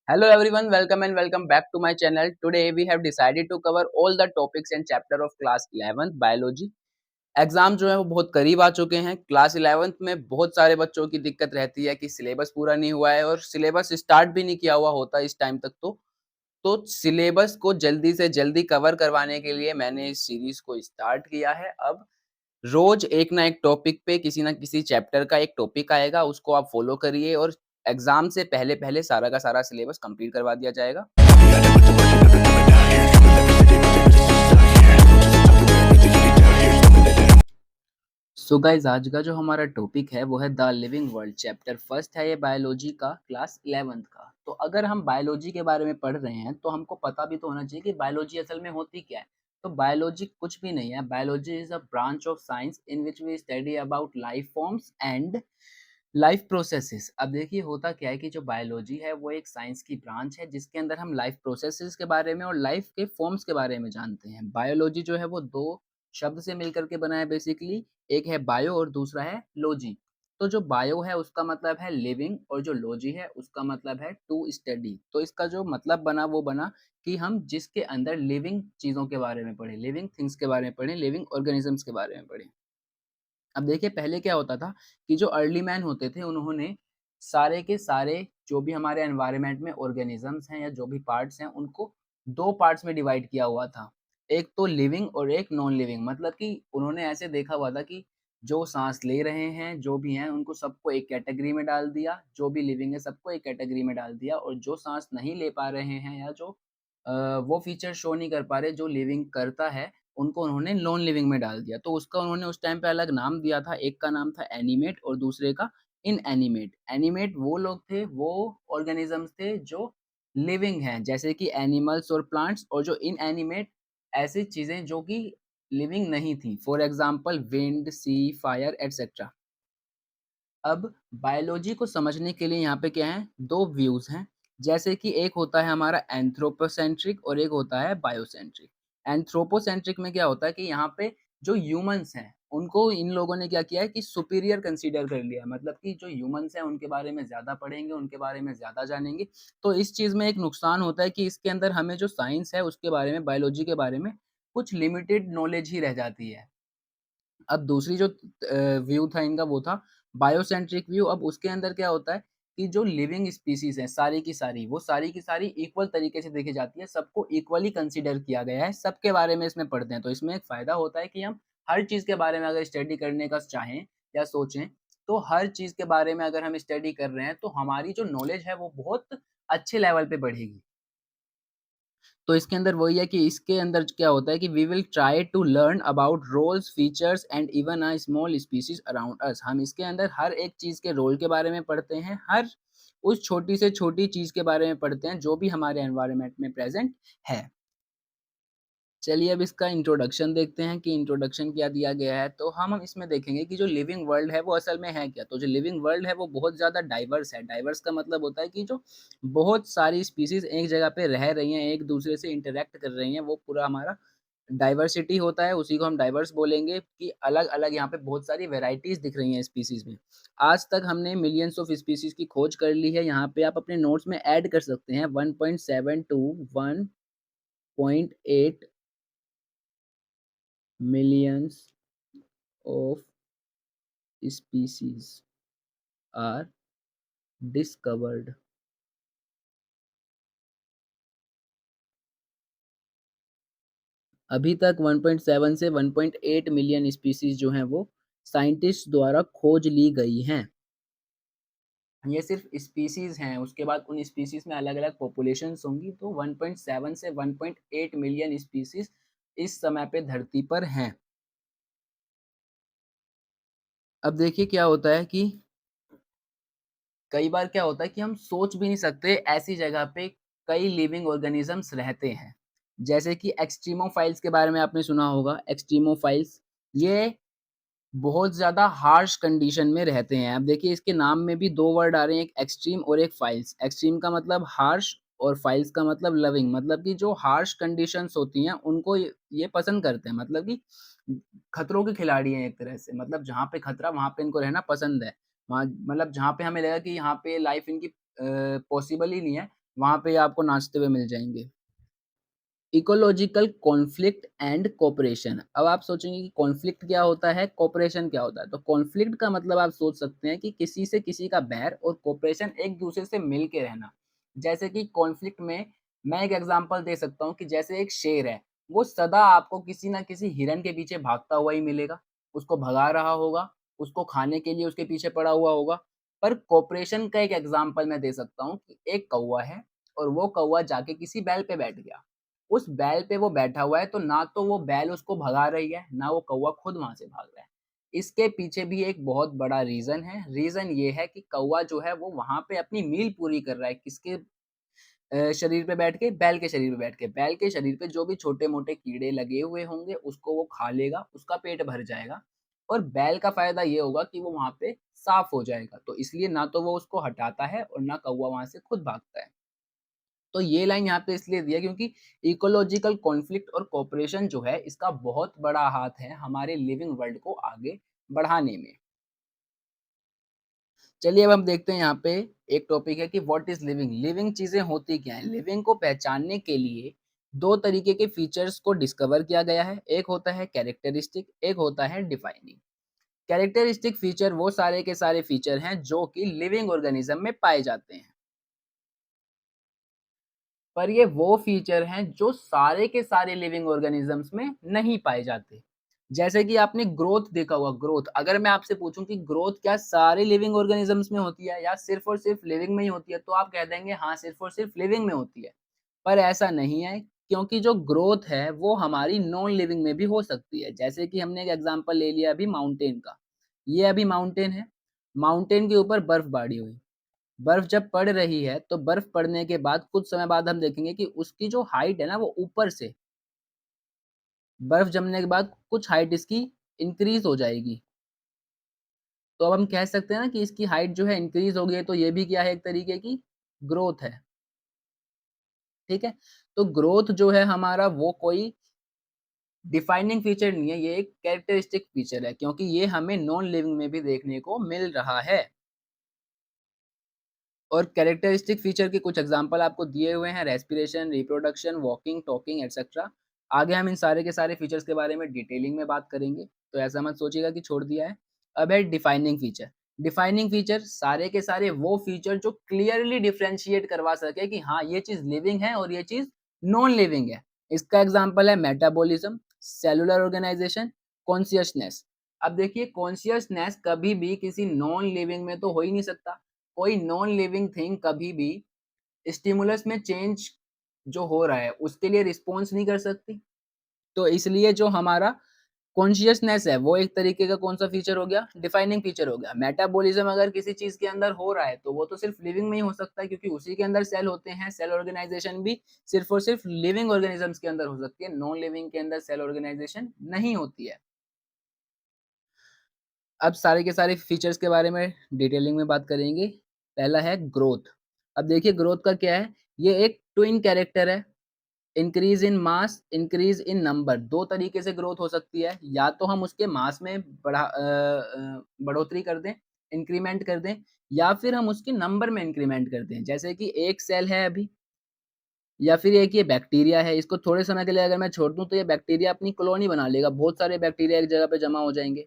Hello everyone, welcome and welcome back to my channel. Today we have decided to cover all the topics and chapter of class 11th biology. Exam जो है वो बहुत करीब आ चुके हैं। Class 11th में बहुत सारे बच्चों की दिक्कत रहती है कि सिलेबस पूरा नहीं हुआ है और सिलेबस स्टार्ट भी नहीं किया हुआ होता इस टाइम तक। तो सिलेबस को जल्दी से जल्दी कवर करवाने के लिए मैंने इस सीरीज को स्टार्ट किया है। अब रोज एक ना एक टॉपिक पे किसी ना किसी चैप्टर का एक टॉपिक आएगा, उसको आप फॉलो करिए और एग्जाम से पहले पहले सारा का सारा सिलेबस कंप्लीट करवा दिया जाएगा। सो गाइज, आज का जो हमारा टॉपिक है वो है the living world. Chapter first है ये बायोलॉजी का, क्लास 11th का। तो अगर हम बायोलॉजी के बारे में पढ़ रहे हैं तो हमको पता भी तो होना चाहिए कि बायोलॉजी असल में होती क्या है। तो बायोलॉजी कुछ भी नहीं है। Biology is a branch of science in which we study about life forms and life processes. अब देखिए होता क्या है कि जो बायोलॉजी है वो एक साइंस की ब्रांच है जिसके अंदर हम लाइफ प्रोसेसेस के बारे में और लाइफ के फॉर्म्स के बारे में जानते हैं। बायोलॉजी जो है वो दो शब्द से मिलकर के बना है बेसिकली। एक है बायो और दूसरा है लॉजी। तो जो बायो है उसका मतलब है लिविंग और जो लॉजी है उसका मतलब है टू स्टडी। तो इसका जो मतलब बना वो बना कि हम जिसके अंदर लिविंग चीज़ों के बारे में पढ़ें, लिविंग थिंग्स के बारे में पढ़ें, लिविंग ऑर्गेनिजम्स के बारे में पढ़ें। अब देखिए पहले क्या होता था कि जो अर्ली मैन होते थे उन्होंने सारे के सारे जो भी हमारे एनवायरनमेंट में ऑर्गेनिजम्स हैं या जो भी पार्ट्स हैं उनको दो पार्ट्स में डिवाइड किया हुआ था। एक तो लिविंग और एक नॉन लिविंग। मतलब कि उन्होंने ऐसे देखा हुआ था कि जो सांस ले रहे हैं जो भी हैं उनको सबको एक कैटेगरी में डाल दिया, जो भी लिविंग है सबको एक कैटेगरी में डाल दिया, और जो सांस नहीं ले पा रहे हैं या जो वो फीचर शो नहीं कर पा रहे जो लिविंग करता है उनको उन्होंने नॉन लिविंग में डाल दिया। तो उसका उन्होंने उस टाइम पे अलग नाम दिया था। एक का नाम था एनिमेट और दूसरे का इनएनिमेट। एनिमेट वो लोग थे, वो ऑर्गेनिजम्स थे जो लिविंग हैं जैसे कि एनिमल्स और प्लांट्स, और जो इनएनिमेट ऐसी चीजें जो कि लिविंग नहीं थी, for example wind, sea, fire etcetera. अब बायोलॉजी को समझने के लिए यहाँ पे क्या है, दो व्यूज हैं। जैसे कि एक होता है हमारा एंथ्रोपोसेंट्रिक और एक होता है बायोसेंट्रिक। एंथ्रोपोसेंट्रिक में क्या होता है कि यहाँ पे जो ह्यूमंस हैं उनको इन लोगों ने क्या किया है कि सुपीरियर कंसीडर कर लिया। मतलब कि जो ह्यूमंस हैं उनके बारे में ज्यादा पढ़ेंगे, उनके बारे में ज्यादा जानेंगे। तो इस चीज में एक नुकसान होता है कि इसके अंदर हमें जो साइंस है उसके बारे में, बायोलॉजी के बारे में कुछ लिमिटेड नॉलेज ही रह जाती है। अब दूसरी जो व्यू था इनका वो था बायोसेंट्रिक व्यू। अब उसके अंदर क्या होता है कि जो लिविंग स्पीसीज है सारी की सारी, वो सारी की सारी इक्वल तरीके से देखी जाती है, सबको इक्वली कंसीडर किया गया है, सबके बारे में इसमें पढ़ते हैं। तो इसमें एक फायदा होता है कि हम हर चीज के बारे में अगर स्टडी करने का चाहें या सोचें तो हर चीज के बारे में अगर हम स्टडी कर रहे हैं तो हमारी जो नॉलेज है वो बहुत अच्छे लेवल पे बढ़ेगी। तो इसके अंदर वही है कि इसके अंदर क्या होता है कि we will try to learn about roles, features and even a small species around us. हम इसके अंदर हर एक चीज के रोल के बारे में पढ़ते हैं, हर उस छोटी से छोटी चीज के बारे में पढ़ते हैं जो भी हमारे एनवायरनमेंट में प्रेजेंट है। चलिए अब इसका इंट्रोडक्शन देखते हैं कि इंट्रोडक्शन क्या दिया गया है। तो हम इसमें देखेंगे कि जो लिविंग वर्ल्ड है वो असल में है क्या। तो जो लिविंग वर्ल्ड है वो बहुत ज़्यादा डाइवर्स है। डाइवर्स का मतलब होता है कि जो बहुत सारी स्पीसीज एक जगह पे रह रही हैं, एक दूसरे से इंटरेक्ट कर रही हैं, वो पूरा हमारा डाइवर्सिटी होता है। उसी को हम डाइवर्स बोलेंगे कि अलग अलग यहाँ पे बहुत सारी वेराइटीज दिख रही हैं स्पीसीज में। आज तक हमने मिलियंस ऑफ स्पीसीज की खोज कर ली है। यहाँ पे आप अपने नोट्स में ऐड कर सकते हैं 1.7 to 1.8 millions of species are discovered। अभी तक 1.7 से 1.8 मिलियन स्पीसीज जो हैं वो साइंटिस्ट द्वारा खोज ली गई हैं। ये सिर्फ स्पीसीज हैं, उसके बाद उन स्पीसीज में अलग अलग पॉपुलेशंस होंगी। तो 1.7 से 1.8 मिलियन स्पीसीज इस समय पे धरती पर हैं। अब देखिए क्या होता है कि कई बार क्या होता है कि हम सोच भी नहीं सकते ऐसी जगह पे कई लिविंग ऑर्गेनिजम्स रहते हैं। जैसे कि एक्सट्रीमोफाइल्स के बारे में आपने सुना होगा। एक्सट्रीमोफाइल्स ये बहुत ज्यादा हार्श कंडीशन में रहते हैं। अब देखिए इसके नाम में भी दो वर्ड आ रहे हैं, एक एक्सट्रीम और एक फाइल्स। एक्सट्रीम का मतलब हार्श और फाइल्स का मतलब लविंग। मतलब कि जो हार्श कंडीशंस होती हैं उनको ये पसंद करते हैं। मतलब कि खतरों के खिलाड़ी हैं एक तरह से। मतलब जहाँ पे खतरा वहां पे इनको रहना पसंद है। वहाँ मतलब जहाँ पे हमें लगा कि यहाँ पे लाइफ इनकी पॉसिबल ही नहीं है, वहाँ पे आपको नाचते हुए मिल जाएँगे। Ecological conflict and cooperation. अब आप सोचेंगे कि कॉन्फ्लिक्ट क्या होता है, कोऑपरेशन क्या होता है? तो कॉन्फ्लिक्ट का मतलब आप सोच सकते हैं कि किसी से किसी का बैर और कोऑपरेशन एक दूसरे से मिल के रहना। जैसे कि कॉन्फ्लिक्ट में मैं एक एग्जांपल दे सकता हूँ कि जैसे एक शेर है, वो सदा आपको किसी न किसी हिरन के पीछे भागता हुआ ही मिलेगा, उसको भगा रहा होगा, उसको खाने के लिए उसके पीछे पड़ा हुआ होगा। पर कोऑपरेशन का एक एग्जांपल मैं दे सकता हूँ कि एक कौवा है और वो कौवा जाके किसी बैल पे बैठ गया। उस बैल पे वो बैठा हुआ है, तो ना तो वो बैल उसको भगा रही है, ना वो कौवा खुद वहाँ से भाग रहा है। इसके पीछे भी एक बहुत बड़ा रीज़न है। रीज़न ये है कि कौवा जो है वो वहाँ पे अपनी मील पूरी कर रहा है। किसके शरीर पे बैठ के? बैल के शरीर पे बैठ के। बैल के शरीर पे जो भी छोटे-मोटे कीड़े लगे हुए होंगे, उसको वो खा लेगा, उसका पेट भर जाएगा और बैल का फ़ायदा ये होगा कि वो वहाँ पे साफ़ हो जाएगा। तो इसलिए ना तो वो उसको हटाता है और ना कौवा वहाँ से खुद भागता है। तो ये लाइन यहाँ पे इसलिए दी है क्योंकि इकोलॉजिकल कॉन्फ्लिक्ट और कोऑपरेशन जो है इसका बहुत बड़ा हाथ है हमारे लिविंग वर्ल्ड को आगे बढ़ाने में। चलिए अब हम देखते हैं यहाँ पे एक टॉपिक है कि व्हाट इज लिविंग। लिविंग चीजें होती क्या हैं? लिविंग को पहचानने के लिए दो तरीके के फीचर्स को डिस्कवर किया गया है। एक होता है कैरेक्टरिस्टिक, एक होता है डिफाइनिंग। कैरेक्टरिस्टिक फीचर वो सारे के सारे फीचर हैं जो कि लिविंग ऑर्गेनिज्म में पाए जाते हैं। पर ये वो फीचर हैं जो सारे के सारे लिविंग ऑर्गेनिजम्स में नहीं पाए जाते। जैसे कि आपने ग्रोथ देखा होगा। ग्रोथ, अगर मैं आपसे पूछूं कि ग्रोथ क्या सारे लिविंग ऑर्गेनिजम्स में होती है या सिर्फ और सिर्फ लिविंग में ही होती है, तो आप कह देंगे हाँ, सिर्फ और सिर्फ लिविंग में होती है। पर ऐसा नहीं है, क्योंकि जो ग्रोथ है वो हमारी नॉन लिविंग में भी हो सकती है। जैसे कि हमने एक एग्जांपल ले लिया अभी माउंटेन का। ये अभी माउंटेन है, माउंटेन के ऊपर बर्फबारी हुई। बर्फ जब पड़ रही है, तो बर्फ पड़ने के बाद कुछ समय बाद हम देखेंगे कि उसकी जो हाइट है ना, वो ऊपर से बर्फ जमने के बाद कुछ हाइट इसकी इंक्रीज हो जाएगी। तो अब हम कह सकते हैं ना कि इसकी हाइट जो है इंक्रीज हो गई है, तो ये भी क्या है, एक तरीके की ग्रोथ है। ठीक है? तो ग्रोथ जो है हमारा वो कोई डिफाइनिंग फीचर नहीं है, ये एक कैरेक्टरिस्टिक फीचर है, क्योंकि ये हमें नॉन लिविंग में भी देखने को मिल रहा है। और कैरेक्टरिस्टिक फीचर के कुछ एग्जांपल आपको दिए हुए हैं, respiration, reproduction, walking, talking etcetera. आगे हम इन सारे के सारे फीचर्स के बारे में डिटेलिंग में बात करेंगे, तो ऐसा मत सोचिएगा कि छोड़ दिया है। अब है डिफाइनिंग फीचर। डिफाइनिंग फीचर सारे के सारे वो फीचर जो क्लियरली डिफरेंशिएट करवा सके कि हाँ, ये चीज़ लिविंग है और ये चीज़ नॉन लिविंग है। इसका एग्जांपल है मेटाबॉलिज्म, सेलुलर ऑर्गेनाइजेशन, कॉन्शियसनेस। अब देखिए, कॉन्शियसनेस कभी भी किसी नॉन लिविंग में तो हो ही नहीं सकता। कोई नॉन लिविंग थिंग कभी भी स्टिमुलस में चेंज जो हो रहा है उसके लिए रिस्पॉन्स नहीं कर सकती। तो इसलिए जो हमारा कॉन्शियसनेस है वो एक तरीके का कौन सा फीचर हो गया, डिफाइनिंग फीचर हो गया। मेटाबॉलिज्म अगर किसी चीज के अंदर हो रहा है तो वो तो सिर्फ लिविंग में ही हो सकता है, क्योंकि उसी के अंदर सेल होते हैं। सेल ऑर्गेनाइजेशन भी सिर्फ और सिर्फ लिविंग ऑर्गेनिजम्स के अंदर हो सकती है, नॉन लिविंग के अंदर सेल ऑर्गेनाइजेशन नहीं होती है। अब सारे के सारे फीचर्स के बारे में डिटेलिंग में बात करेंगे। पहला है ग्रोथ। अब देखिए ग्रोथ का क्या है, ये एक ट्विन कैरेक्टर है। Increase in mass, increase in number, दो तरीके से ग्रोथ हो सकती है। या तो हम उसके मास में बढ़ोतरी कर दें, इंक्रीमेंट कर दें, या फिर हम उसके नंबर में इंक्रीमेंट कर दें। जैसे कि एक सेल है अभी, या फिर एक ये बैक्टीरिया है, इसको थोड़े समय के लिए अगर मैं छोड़ दूं तो ये बैक्टीरिया अपनी कॉलोनी बना लेगा, बहुत सारे बैक्टीरिया एक जगह पे जमा हो जाएंगे।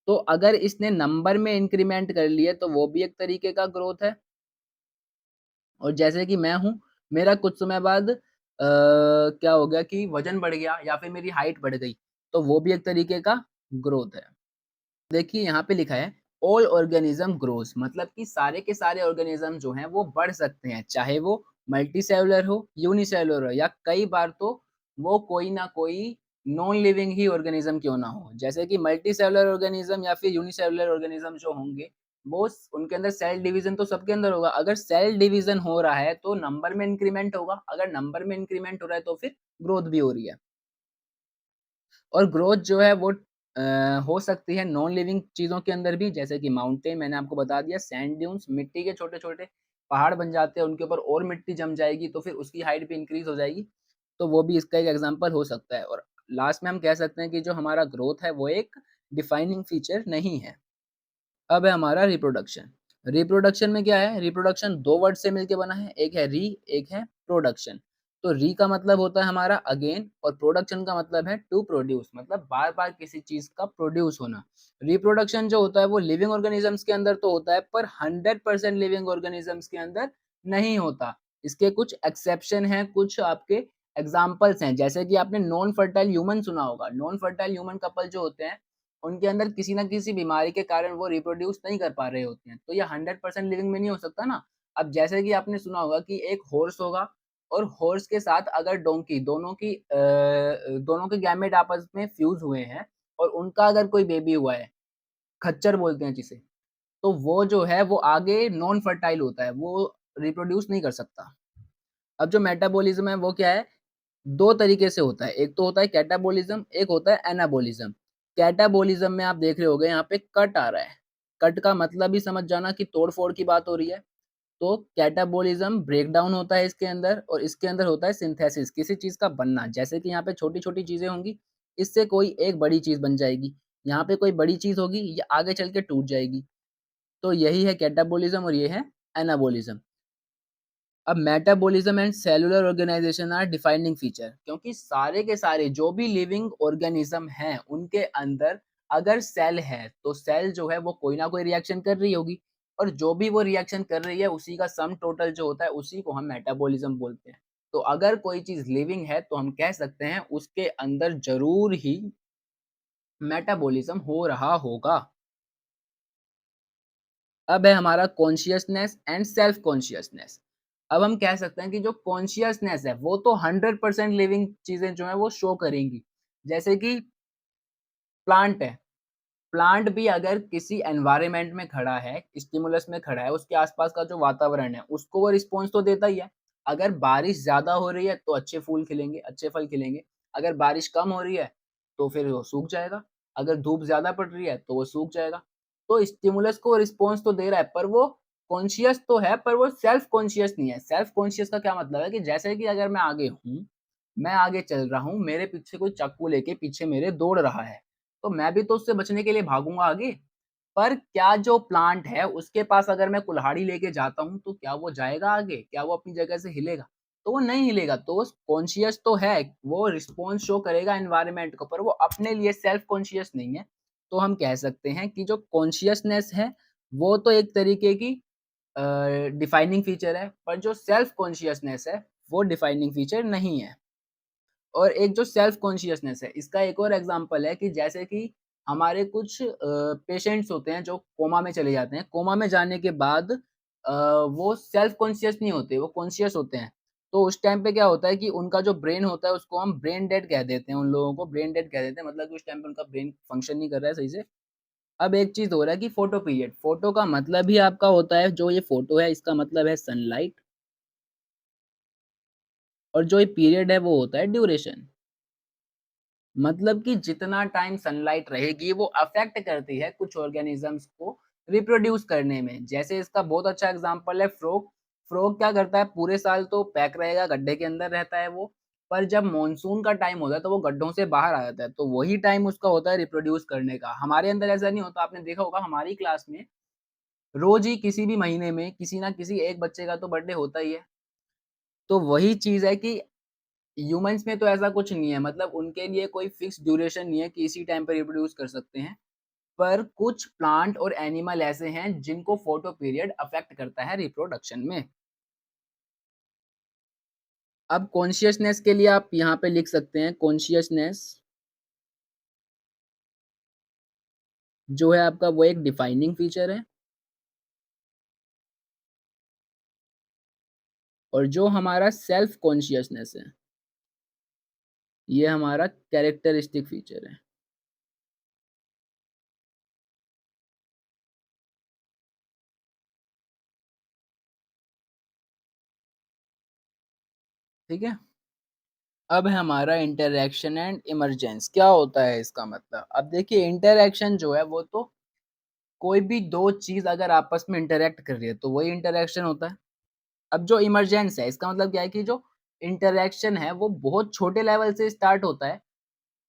तो अगर इसने नंबर में इंक्रीमेंट कर लिए तो वो भी एक तरीके का ग्रोथ है। और जैसे कि मैं हूँ, मेरा कुछ समय बाद क्या हो गया कि वजन बढ़ गया या फिर मेरी हाइट बढ़ गई, तो वो भी एक तरीके का ग्रोथ है। देखिए यहाँ पे लिखा है ऑल ऑर्गेनिज्म ग्रोस, मतलब कि सारे के सारे ऑर्गेनिज्म जो हैं वो बढ़ सकते हैं, चाहे वो मल्टी सेलुलर हो, यूनिसेलुलर हो, या कई बार तो वो कोई ना कोई नॉन लिविंग ही ऑर्गेनिज्म क्यों ना हो। जैसे कि मल्टी सेलुलर ऑर्गेनिज्म या फिर यूनिसेलुलर ऑर्गेनिज्म जो होंगे, वो उनके अंदर सेल डिवीजन तो सबके अंदर होगा। अगर सेल डिवीजन हो रहा है तो नंबर में इंक्रीमेंट होगा, अगर नंबर में इंक्रीमेंट हो रहा है तो फिर ग्रोथ भी हो रही है। और ग्रोथ जो है वो हो सकती है नॉन लिविंग चीज़ों के अंदर भी, जैसे कि माउंटेन मैंने आपको बता दिया, सैंड ड्यून्स, मिट्टी के छोटे-छोटे पहाड़ बन जाते हैं, उनके ऊपर और मिट्टी जम जाएगी तो फिर उसकी हाइट भी इंक्रीज़ हो जाएगी, तो वो भी इसका एक एग्ज़ाम्पल हो सकता है। और लास्ट में हम कह सकते हैं कि जो हमारा ग्रोथ है वो एक डिफाइनिंग फीचर नहीं है। अब है हमारा रिप्रोडक्शन। रिप्रोडक्शन में क्या है, रिप्रोडक्शन 2 वर्ड से मिलके बना है, एक है री, एक है प्रोडक्शन। तो री का मतलब होता है हमारा अगेन और प्रोडक्शन का मतलब है टू प्रोड्यूस, मतलब बार-बार किसी चीज़ का प्रोड्यूस होना। रिप्रोडक्शन जो होता है वो लिविंग ऑर्गेनिजम्स के अंदर तो होता है, पर 100% लिविंग ऑर्गेनिजम्स के अंदर नहीं होता। इसके कुछ एक्सेप्शन हैं, कुछ आपके एग्ज़ाम्पल्स हैं, जैसे कि आपने नॉन फर्टाइल ह्यूमन सुना होगा। नॉन फर्टाइल ह्यूमन कपल जो होते हैं, उनके अंदर किसी न किसी बीमारी के कारण वो रिप्रोड्यूस नहीं कर पा रहे होते हैं, तो ये 100% लिविंग में नहीं हो सकता ना। अब जैसे कि आपने सुना होगा कि एक हॉर्स होगा और हॉर्स के साथ अगर डोंकी, दोनों के गैमेट आपस में फ्यूज़ हुए हैं और उनका अगर कोई बेबी हुआ है, खच्चर बोलते हैं जिसे, तो वो जो है वो आगे नॉन फर्टाइल होता है, वो रिप्रोड्यूस नहीं कर सकता। अब जो मेटाबॉलिज्म है वो क्या है, 2 तरीके से होता है, एक तो होता है कैटाबॉलिज्म, एक होता है एनाबॉलिज्म। कैटाबॉलिज्म में आप देख रहे होंगे यहाँ पे कट आ रहा है, कट का मतलब ही समझ जाना कि तोड़-फोड़ की बात हो रही है। तो कैटाबॉलिज्म ब्रेकडाउन होता है इसके अंदर और इसके अंदर होता है सिंथेसिस, किसी चीज़ का बनना। जैसे कि यहाँ पे छोटी-छोटी चीज़ें होंगी, इससे कोई एक बड़ी चीज़ बन जाएगी। यहाँ पे कोई बड़ी चीज़ होगी, ये आगे चल के टूट जाएगी। तो यही है कैटाबॉलिज्म और ये है एनाबॉलिज्म। अब metabolism and cellular organisation are defining feature, क्योंकि सारे के सारे जो भी लिविंग ऑर्गेनिज्म हैं उनके अंदर अगर सेल है तो सेल जो है वो कोई ना कोई रिएक्शन कर रही होगी और जो भी वो रिएक्शन कर रही है उसी का सम टोटल जो होता है उसी को हम मेटाबॉलिज्म बोलते हैं। तो अगर कोई चीज लिविंग है तो हम कह सकते हैं उसके अंदर जरूर ही मेटाबॉलिज्म हो रहा होगा। अब है हमारा कॉन्शियसनेस एंड सेल्फ कॉन्शियसनेस। अब हम कह सकते हैं कि जो कॉन्शियसनेस है वो तो 100% लिविंग चीजें जो है वो शो करेंगी। जैसे कि प्लांट है, प्लांट भी अगर किसी एनवायरनमेंट में खड़ा है, स्टिमुलस में खड़ा है, उसके आसपास का जो वातावरण है उसको वो रिस्पॉन्स तो देता ही है। अगर बारिश ज्यादा हो रही है तो अच्छे फूल खिलेंगे, अच्छे फल खिलेंगे। अगर बारिश कम हो रही है तो फिर वो सूख जाएगा। अगर धूप ज्यादा पड़ रही है तो वो सूख जाएगा। तो स्टिमुलस को रिस्पॉन्स तो दे रहा है, पर वो कॉन्शियस तो है, पर वो सेल्फ कॉन्शियस नहीं है। सेल्फ कॉन्शियस का क्या मतलब है कि जैसे कि अगर मैं आगे हूँ, मैं आगे चल रहा हूँ, मेरे पीछे कोई चाकू लेके पीछे मेरे दौड़ रहा है, तो मैं भी तो उससे बचने के लिए भागूँगा आगे। पर क्या जो प्लांट है उसके पास अगर मैं कुल्हाड़ी लेके जाता हूँ तो क्या वो जाएगा आगे? क्या वो अपनी जगह से हिलेगा? तो वो नहीं हिलेगा। तो वो कॉन्शियस तो है, वो रिस्पॉन्स शो करेगा एनवायरनमेंट को, पर वो अपने लिए सेल्फ कॉन्शियस नहीं है। तो हम कह सकते हैं कि जो कॉन्शियसनेस है वो तो एक तरीके की अ, डिफाइनिंग फीचर है, पर जो सेल्फ कॉन्शियसनेस है वो डिफाइनिंग फीचर नहीं है। और एक जो सेल्फ कॉन्शियसनेस है, इसका एक और एग्जांपल है कि जैसे कि हमारे कुछ पेशेंट्स होते हैं जो कोमा में चले जाते हैं। कोमा में जाने के बाद वो सेल्फ कॉन्शियस नहीं होते, वो कॉन्शियस होते हैं। तो उस टाइम पे क्या होता है कि उनका जो ब्रेन होता है उसको हम ब्रेन डेड कह देते हैं, उन लोगों को ब्रेन डेड कह देते हैं, मतलब कि उस टाइम पे उनका ब्रेन फंक्शन नहीं कर रहा है सही से। अब एक चीज़ हो रहा है कि फोटो पीरियड, फोटो का मतलब ही आपका होता है, जो ये फोटो है इसका मतलब है सनलाइट, और जो ये पीरियड है वो होता है ड्यूरेशन। मतलब कि जितना टाइम सनलाइट रहेगी वो अफेक्ट करती है कुछ ऑर्गेनिजम्स को रिप्रोड्यूस करने में। जैसे इसका बहुत अच्छा एग्जांपल है फ्रॉग। फ्रॉग क्या करता है, पूरे साल तो पैक रहेगा, गड्ढे के अंदर रहता है वो, पर जब मॉनसून का टाइम होता है तो वो गड्ढों से बाहर आ जाता है, तो वही टाइम उसका होता है रिप्रोड्यूस करने का। हमारे अंदर ऐसा नहीं होता। आपने देखा होगा हमारी क्लास में रोज ही किसी भी महीने में किसी ना किसी एक बच्चे का तो बर्थडे होता ही है। तो वही चीज है कि ह्यूमन्स में तो ऐसा कुछ नहीं है, मतलब उनके लिए कोई फिक्स ड्यूरेशन नहीं है कि इसी टाइम पे रिप्रोड्यूस कर सकते हैं। पर कुछ प्लांट और एनिमल ऐसे हैं जिनको फोटो पीरियड अफेक्ट करता है रिप्रोडक्शन में। अब कॉन्शियसनेस के लिए आप यहाँ पे लिख सकते हैं, कॉन्शियसनेस जो है आपका वो एक डिफाइनिंग फीचर है, और जो हमारा सेल्फ कॉन्शियसनेस है ये हमारा कैरेक्टरिस्टिक फीचर है। ठीक है। अब है हमारा इंटरैक्शन एंड इमरजेंस। क्या होता है इसका मतलब? अब देखिए, इंटरैक्शन जो है वो तो कोई भी दो चीज अगर आपस में इंटरैक्ट कर रही है तो वही इंटरैक्शन होता है। अब जो इमरजेंस है इसका मतलब क्या है कि जो इंटरैक्शन है वो बहुत छोटे लेवल से स्टार्ट होता है,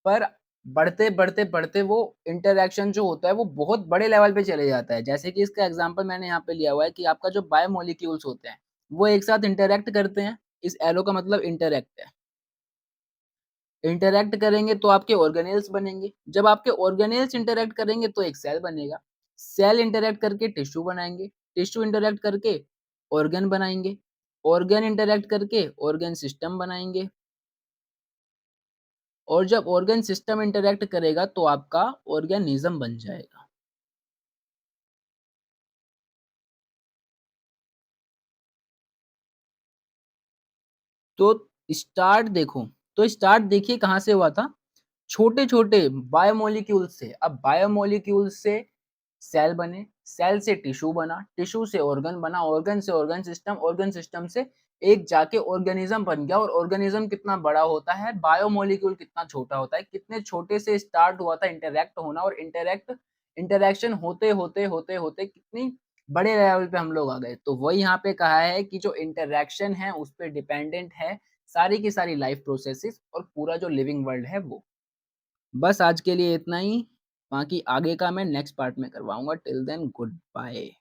पर बढ़ते वो इंटरैक्शन जो होता है वो बहुत बड़े लेवल पे चले जाता है। जैसे कि इसका एग्जांपल मैंने यहाँ पे लिया हुआ है कि आपका जो बायोमोलिक्यूल्स होते हैं, वो एक साथ इंटरैक्ट करते हैं। इस एरो का मतलब इंटरैक्ट है। इंटरैक्ट करेंगे तो आपके ऑर्गेनेल्स बनेंगे। जब आपके ऑर्गेनेल्स इंटरैक्ट करेंगे तो एक सेल बनेगा। सेल इंटरैक्ट करके टिश्यू बनाएंगे। टिश्यू इंटरैक्ट करके ऑर्गन बनाएंगे। ऑर्गन इंटरैक्ट करके ऑर्गन सिस्टम बनाएंगे। और जब ऑर्गन सिस्टम इंटरैक्ट करेगा तो आपका ऑर्गेनिज्म बन जाएगा। तो स्टार्ट देखो, तो स्टार्ट देखिए कहाँ से हुआ था, छोटे छोटे बायोमोलिक्यूल से। अब बायोमोलिक्यूल से सेल बने, सेल से टिश्यू बना, टिश्यू से ऑर्गन बना, ऑर्गन से ऑर्गन सिस्टम, ऑर्गन सिस्टम से एक जाके ऑर्गेनिज्म बन गया। और ऑर्गेनिज्म कितना बड़ा होता है, बायोमोलिक्यूल कितना छोटा होता है। कितने छोटे से स्टार्ट हुआ था इंटरैक्ट होना, और इंटरैक्शन होते होते होते होते कितनी बड़े लेवल पे हम लोग आ गए। तो वही यहाँ पे कहा है कि जो इंटरैक्शन है उस पर डिपेंडेंट है सारी की सारी लाइफ प्रोसेसेस और पूरा जो लिविंग वर्ल्ड है वो। बस आज के लिए इतना ही, बाकी आगे का मैं नेक्स्ट पार्ट में करवाऊंगा। Till then good bye.